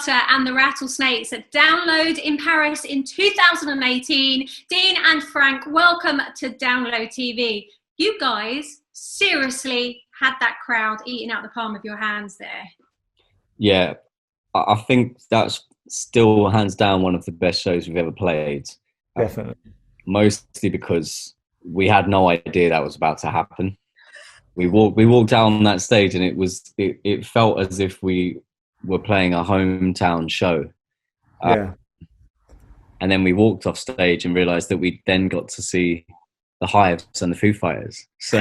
Carter and the Rattlesnakes at Download in Paris in 2018. Dean and Frank, welcome to Download TV. You guys seriously had that crowd eating out the palm of your hands there. Yeah, I think that's still hands down one of the best shows we've ever played. Definitely. Mostly because we had no idea that was about to happen. We walked down that stage and it felt as if we were playing a hometown show. Yeah. And then we walked off stage and realised that we then got to see the Hives and the Foo Fighters. So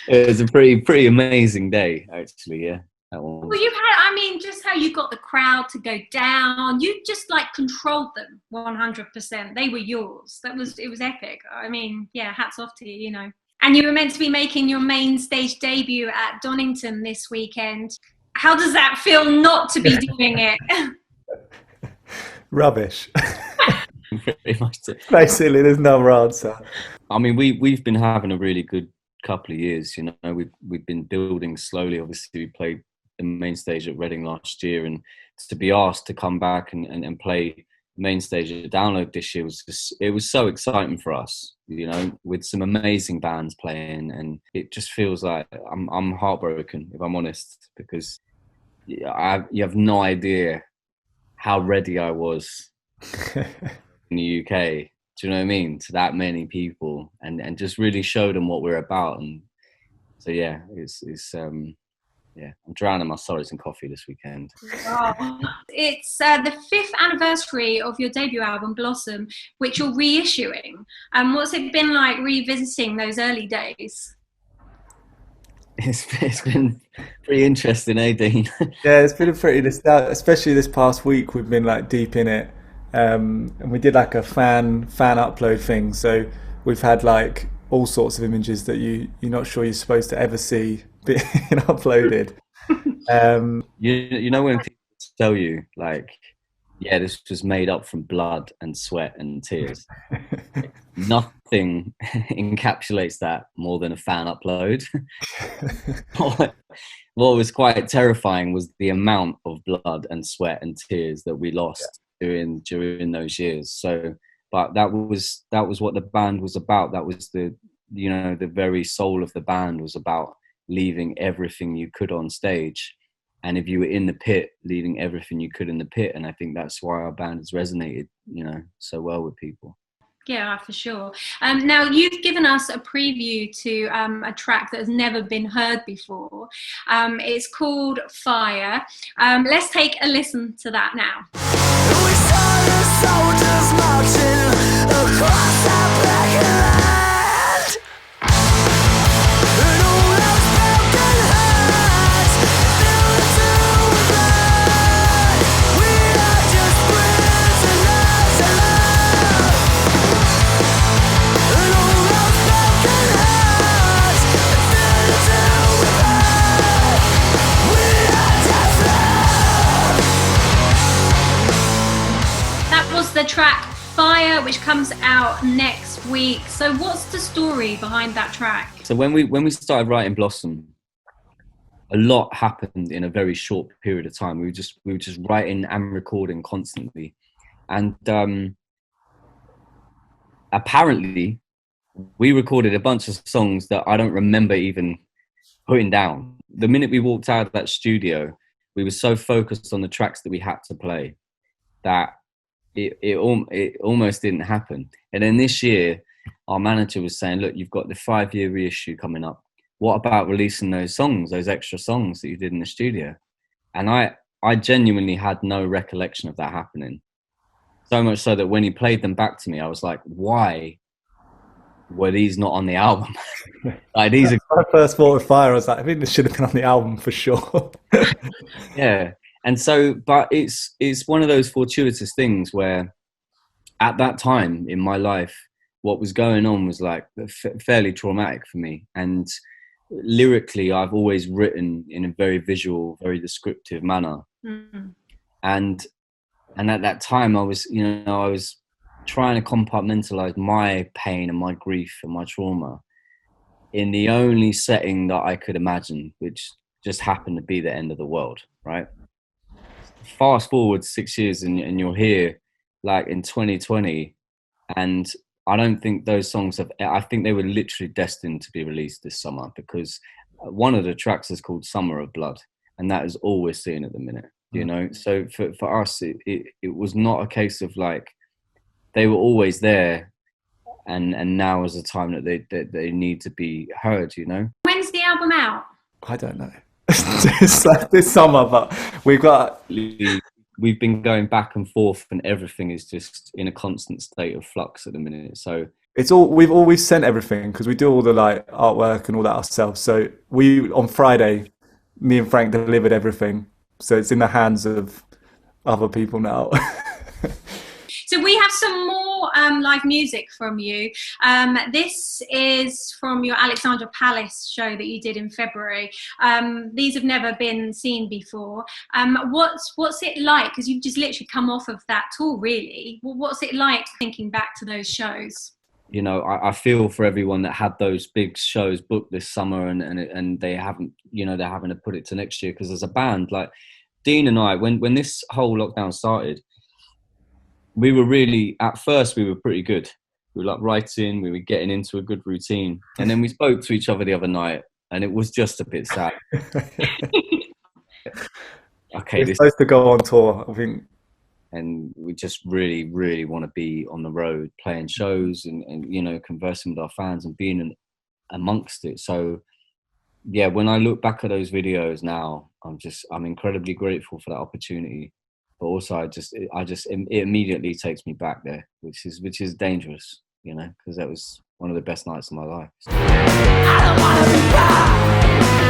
it was a pretty amazing day, actually. Yeah. Well, you had, I mean, just how you got the crowd to go down. You just like controlled them 100%. They were yours. It was epic. I mean, yeah, hats off to you, you know. And you were meant to be making your main stage debut at Donington this weekend. How does that feel not to be doing it? Rubbish. Pretty much. Basically, there's no other answer. I mean, we've been having a really good couple of years. You know, we've been building slowly. Obviously, we played the main stage at Reading last year, and to be asked to come back and play main stage at Download this year it was so exciting for us, you know, with some amazing bands playing, and it just feels like I'm heartbroken, if I'm honest, because you have no idea how ready I was in the UK. Do you know what I mean? To that many people, and just really show them what we're about. And so yeah, yeah, I'm drowning my sorrows in coffee this weekend. Wow. It's the 5th anniversary of your debut album, Blossom, which you're reissuing. What's it been like revisiting those early days? It's been pretty interesting, eh, Dean? Yeah, it's been a pretty nostalgic, especially this past week. We've been like deep in it, and we did like a fan upload thing. So we've had like all sorts of images that you're not sure you're supposed to ever see being uploaded. You know when people tell you like, yeah, this was made up from blood and sweat and tears. Nothing encapsulates that more than a fan upload. What was quite terrifying was the amount of blood and sweat and tears that we lost during those years. So, but that was what the band was about. That was the very soul of the band was about leaving everything you could on stage. And if you were in the pit, leaving everything you could in the pit. And I think that's why our band has resonated, you know, so well with people. Yeah, for sure. Now, you've given us a preview to a track that has never been heard before. It's called Fire. Let's take a listen to that now. We saw the soldiers marching across our black land. And all those broken hearts filled with blood. We are just prisoners of love. And all those broken hearts filled with blood. We are just love. That was the track Fire, which comes out next week. So what's the story behind that track? So when we started writing Blossom, a lot happened in a very short period of time. We were just writing and recording constantly, and apparently we recorded a bunch of songs that I don't remember even putting down. The minute we walked out of that studio, we were so focused on the tracks that we had to play that it almost didn't happen. And then this year, our manager was saying, look, you've got the 5-year reissue coming up. What about releasing those songs, those extra songs that you did in the studio? And I genuinely had no recollection of that happening. So much so that when he played them back to me, I was like, why were these not on the album? Like, these are... My first thought of Fire, I was like, I think this should have been on the album for sure. Yeah. And so, but it's one of those fortuitous things where at that time in my life, what was going on was like fairly traumatic for me. And lyrically, I've always written in a very visual, very descriptive manner. Mm-hmm. And at that time I was trying to compartmentalize my pain and my grief and my trauma in the only setting that I could imagine, which just happened to be the end of the world, right? fast forward 6 years and you're here like in 2020, and I don't think those songs have, I think they were literally destined to be released this summer, because one of the tracks is called Summer of Blood, and that is all we're seeing at the minute, you know? So for us, it was not a case of like, they were always there, and now is the time that they need to be heard, you know? When's the album out? I don't know. It's like this summer, but we've been going back and forth, and everything is just in a constant state of flux at the minute. So it's all, we've always sent everything, because we do all the like artwork and all that ourselves. So we, on Friday, me and Frank delivered everything. So it's in the hands of other people now. So we have some more live music from you. This is from your Alexandra Palace show that you did in February. These have never been seen before. What's it like? Because you've just literally come off of that tour, really. What's it like thinking back to those shows? You know, I feel for everyone that had those big shows booked this summer, and they haven't, you know, they're having to put it to next year. Because as a band, like Dean and I, when this whole lockdown started, we were really, at first we were pretty good. We were like writing, we were getting into a good routine. And then we spoke to each other the other night, and it was just a bit sad. Okay, we're supposed to go on tour, I think. And we just really, really want to be on the road, playing shows and you know, conversing with our fans and being amongst it. So yeah, when I look back at those videos now, I'm incredibly grateful for that opportunity. But also, it immediately takes me back there, which is dangerous, you know, because that was one of the best nights of my life. I don't wanna be back.